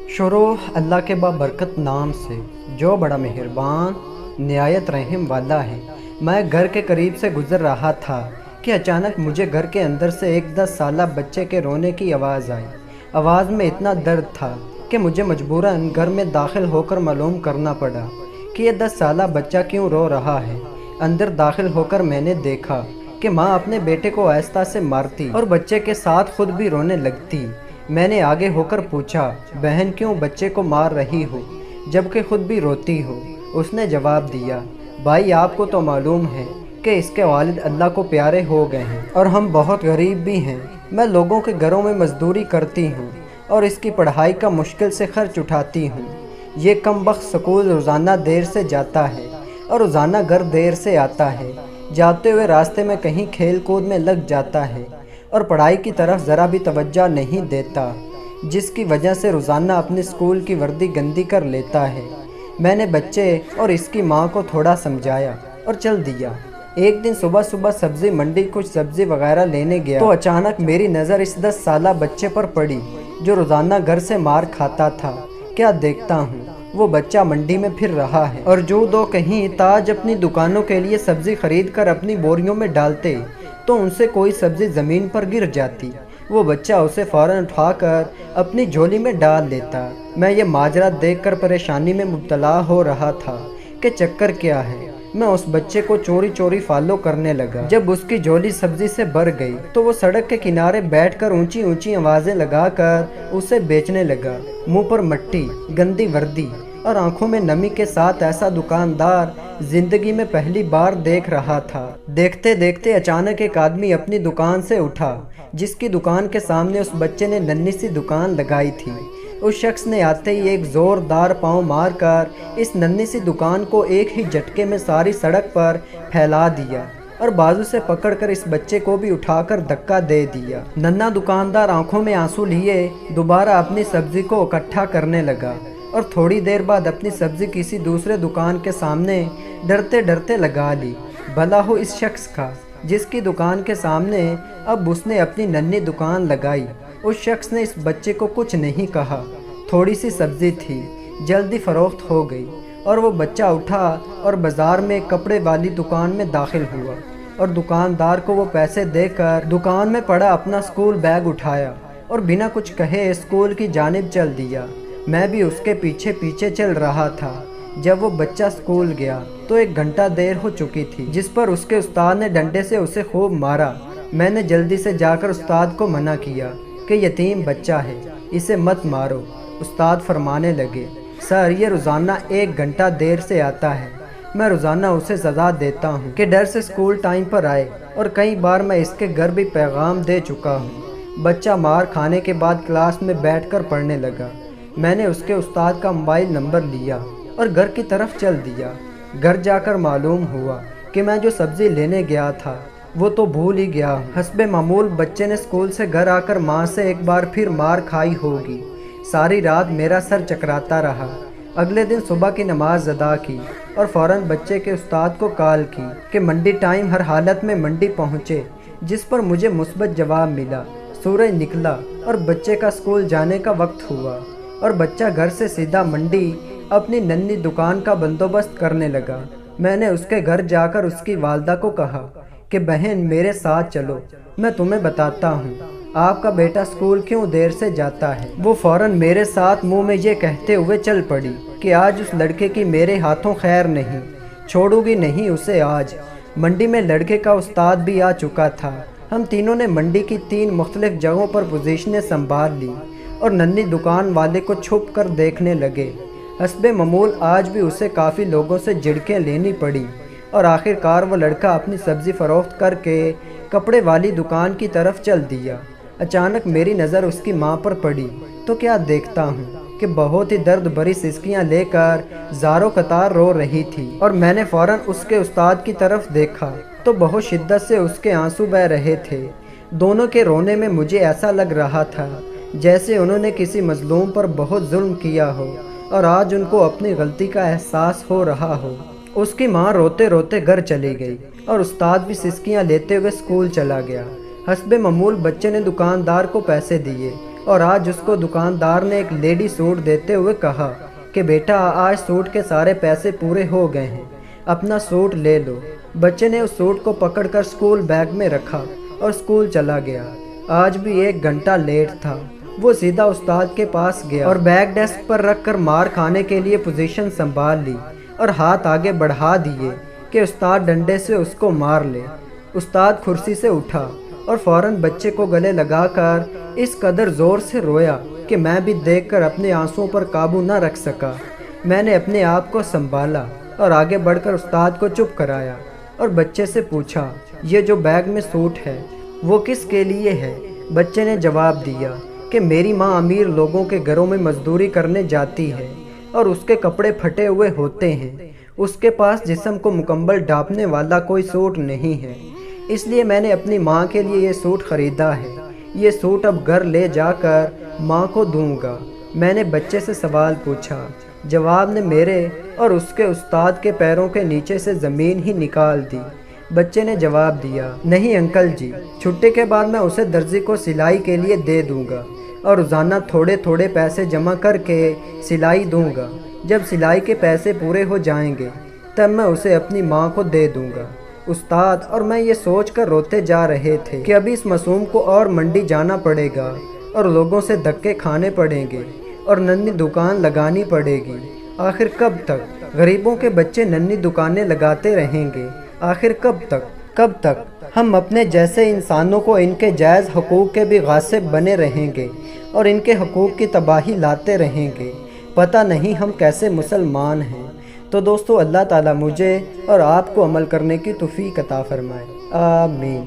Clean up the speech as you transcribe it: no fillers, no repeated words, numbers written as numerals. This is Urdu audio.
شروع اللہ کے بابرکت نام سے جو بڑا مہربان نہایت رحم والا ہے۔ میں گھر کے قریب سے گزر رہا تھا کہ اچانک مجھے گھر کے اندر سے ایک 10 سالہ بچے کے رونے کی آواز آئی۔ آواز میں اتنا درد تھا کہ مجھے مجبوراً گھر میں داخل ہو کر معلوم کرنا پڑا کہ یہ 10 سالہ بچہ کیوں رو رہا ہے۔ اندر داخل ہو کر میں نے دیکھا کہ ماں اپنے بیٹے کو آہستہ سے مارتی اور بچے کے ساتھ خود بھی رونے لگتی۔ میں نے آگے ہو کر پوچھا، بہن کیوں بچے کو مار رہی ہو جبکہ خود بھی روتی ہو؟ اس نے جواب دیا، بھائی آپ کو تو معلوم ہے کہ اس کے والد اللہ کو پیارے ہو گئے ہیں اور ہم بہت غریب بھی ہیں۔ میں لوگوں کے گھروں میں مزدوری کرتی ہوں اور اس کی پڑھائی کا مشکل سے خرچ اٹھاتی ہوں۔ یہ کم بخت سکول روزانہ دیر سے جاتا ہے اور روزانہ گھر دیر سے آتا ہے۔ جاتے ہوئے راستے میں کہیں کھیل کود میں لگ جاتا ہے اور پڑھائی کی طرف ذرا بھی توجہ نہیں دیتا، جس کی وجہ سے روزانہ اپنی اسکول کی وردی گندی کر لیتا ہے۔ میں نے بچے اور اس کی ماں کو تھوڑا سمجھایا اور چل دیا۔ ایک دن صبح سبزی منڈی کچھ سبزی وغیرہ لینے گیا تو اچانک میری نظر اس 10 سالہ بچے پر پڑی جو روزانہ گھر سے مار کھاتا تھا۔ کیا دیکھتا ہوں، وہ بچہ منڈی میں پھر رہا ہے اور جو دو کہیں تاج اپنی دکانوں کے لیے سبزی خرید کر اپنی بوریوں میں ڈالتے تو ان سے کوئی سبزی زمین پر گر جاتی، وہ بچہ اسے فوراً اٹھا کر اپنی جھولی میں ڈال لیتا۔ میں یہ ماجرا دیکھ کر پریشانی میں مبتلا ہو رہا تھا کہ چکر کیا ہے۔ میں اس بچے کو چوری چوری فالو کرنے لگا۔ جب اس کی جھولی سبزی سے بھر گئی تو وہ سڑک کے کنارے بیٹھ کر اونچی اونچی آوازیں لگا کر اسے بیچنے لگا۔ منہ پر مٹی، گندی وردی اور آنکھوں میں نمی کے ساتھ ایسا دکاندار زندگی میں پہلی بار دیکھ رہا تھا۔ دیکھتے دیکھتے اچانک ایک آدمی اپنی دکان سے اٹھا جس کی دکان کے سامنے اس بچے نے ننھی سی دکان لگائی تھی۔ اس شخص نے آتے ہی ایک زوردار پاؤں مار کر اس ننھی سی دکان کو ایک ہی جھٹکے میں ساری سڑک پر پھیلا دیا اور بازو سے پکڑ کر اس بچے کو بھی اٹھا کر دھکا دے دیا۔ ننھا دکاندار آنکھوں میں آنسو لیے دوبارہ اپنی سبزی کو اکٹھا کرنے لگا اور تھوڑی دیر بعد اپنی سبزی کسی دوسرے دکان کے سامنے ڈرتے ڈرتے لگا لی۔ بھلا ہو اس شخص کا جس کی دکان کے سامنے اب اس نے اپنی ننھی دکان لگائی۔ اس شخص نے اس بچے کو کچھ نہیں کہا۔ تھوڑی سی سبزی تھی، جلدی فروخت ہو گئی اور وہ بچہ اٹھا اور بازار میں کپڑے والی دکان میں داخل ہوا اور دکاندار کو وہ پیسے دے کر دکان میں پڑا اپنا اسکول بیگ اٹھایا اور بنا کچھ کہے اسکول کی جانب چل دیا۔ میں بھی اس کے پیچھے پیچھے چل رہا تھا۔ جب وہ بچہ اسکول گیا تو 1 گھنٹہ دیر ہو چکی تھی، جس پر اس کے استاد نے ڈنڈے سے اسے خوب مارا۔ میں نے جلدی سے جا کر استاد کو منع کیا کہ یتیم بچہ ہے، اسے مت مارو۔ استاد فرمانے لگے، سر یہ روزانہ 1 گھنٹہ دیر سے آتا ہے، میں روزانہ اسے سزا دیتا ہوں کہ ڈر سے اسکول ٹائم پر آئے اور کئی بار میں اس کے گھر بھی پیغام دے چکا ہوں۔ بچہ مار کھانے کے بعد کلاس میں بیٹھ کر پڑھنے لگا۔ میں نے اس کے استاد کا موبائل نمبر لیا اور گھر کی طرف چل دیا۔ گھر جا کر معلوم ہوا کہ میں جو سبزی لینے گیا تھا وہ تو بھول ہی گیا ہوں۔ حسب معمول بچے نے اسکول سے گھر آ کر ماں سے ایک بار پھر مار کھائی ہوگی۔ ساری رات میرا سر چکراتا رہا۔ اگلے دن صبح کی نماز ادا کی اور فوراً بچے کے استاد کو کال کی کہ منڈی ٹائم ہر حالت میں منڈی پہنچے، جس پر مجھے مثبت جواب ملا۔ سورج نکلا اور بچے کا اسکول جانے کا وقت ہوا اور بچہ گھر سے سیدھا منڈی اپنی ننھی دکان کا بندوبست کرنے لگا۔ میں نے اس کے گھر جا کر اس کی والدہ کو کہا کہ بہن میرے ساتھ چلو، میں تمہیں بتاتا ہوں آپ کا بیٹا اسکول کیوں دیر سے جاتا ہے۔ وہ فوراً میرے ساتھ منہ میں یہ کہتے ہوئے چل پڑی کہ آج اس لڑکے کی میرے ہاتھوں خیر نہیں، چھوڑوں گی نہیں اسے آج۔ منڈی میں لڑکے کا استاد بھی آ چکا تھا۔ ہم تینوں نے منڈی کی 3 مختلف جگہوں پر پوزیشنیں سنبھال لی اور ننھی دکان والے کو چھپ کر دیکھنے لگے۔ حسب معمول آج بھی اسے کافی لوگوں سے جھڑکیں لینی پڑی اور آخر کار وہ لڑکا اپنی سبزی فروخت کر کے کپڑے والی دکان کی طرف چل دیا۔ اچانک میری نظر اس کی ماں پر پڑی تو کیا دیکھتا ہوں کہ بہت ہی درد بھری سسکیاں لے کر زاروں قطار رو رہی تھی اور میں نے فوراً اس کے استاد کی طرف دیکھا تو بہت شدت سے اس کے آنسو بہہ رہے تھے۔ دونوں کے رونے میں مجھے ایسا لگ رہا تھا جیسے انہوں نے کسی مظلوم پر بہت ظلم کیا ہو اور آج ان کو اپنی غلطی کا احساس ہو رہا ہو۔ اس کی ماں روتے روتے گھر چلی گئی اور استاد بھی سسکیاں لیتے ہوئے اسکول چلا گیا۔ حسب معمول بچے نے دکاندار کو پیسے دیے اور آج اس کو دکاندار نے ایک لیڈی سوٹ دیتے ہوئے کہا کہ بیٹا آج سوٹ کے سارے پیسے پورے ہو گئے ہیں، اپنا سوٹ لے لو۔ بچے نے اس سوٹ کو پکڑ کر اسکول بیگ میں رکھا اور اسکول چلا گیا۔ آج بھی 1 گھنٹہ لیٹ تھا۔ وہ سیدھا استاد کے پاس گیا اور بیگ ڈیسک پر رکھ کر مار کھانے کے لیے پوزیشن سنبھال لی اور ہاتھ آگے بڑھا دیے کہ استاد ڈنڈے سے اس کو مار لے۔ استاد کرسی سے اٹھا اور فوراً بچے کو گلے لگا کر اس قدر زور سے رویا کہ میں بھی دیکھ کر اپنے آنسوؤں پر قابو نہ رکھ سکا۔ میں نے اپنے آپ کو سنبھالا اور آگے بڑھ کر استاد کو چپ کرایا اور بچے سے پوچھا، یہ جو بیگ میں سوٹ ہے وہ کس کے لیے ہے؟ بچے نے جواب دیا کہ میری ماں امیر لوگوں کے گھروں میں مزدوری کرنے جاتی ہے اور اس کے کپڑے پھٹے ہوئے ہوتے ہیں، اس کے پاس جسم کو مکمل ڈھانپنے والا کوئی سوٹ نہیں ہے، اس لیے میں نے اپنی ماں کے لیے یہ سوٹ خریدا ہے۔ یہ سوٹ اب گھر لے جا کر ماں کو دوں گا۔ میں نے بچے سے سوال پوچھا، جواب نے میرے اور اس کے استاد کے پیروں کے نیچے سے زمین ہی نکال دی۔ بچے نے جواب دیا، نہیں انکل جی، چھٹی کے بعد میں اسے درزی کو سلائی کے لیے دے دوں گا اور روزانہ تھوڑے تھوڑے پیسے جمع کر کے سلائی دوں گا۔ جب سلائی کے پیسے پورے ہو جائیں گے تب میں اسے اپنی ماں کو دے دوں گا۔ استاد اور میں یہ سوچ کر روتے جا رہے تھے کہ ابھی اس معصوم کو اور منڈی جانا پڑے گا اور لوگوں سے دھکے کھانے پڑیں گے اور ننھی دکان لگانی پڑے گی۔ آخر کب تک غریبوں کے بچے ننھی دکانیں لگاتے رہیں گے؟ آخر کب تک ہم اپنے جیسے انسانوں کو ان کے جائز حقوق کے بھی غاصب بنے رہیں گے اور ان کے حقوق کی تباہی لاتے رہیں گے؟ پتہ نہیں ہم کیسے مسلمان ہیں۔ تو دوستو، اللہ تعالیٰ مجھے اور آپ کو عمل کرنے کی توفیق عطا فرمائے، آمین۔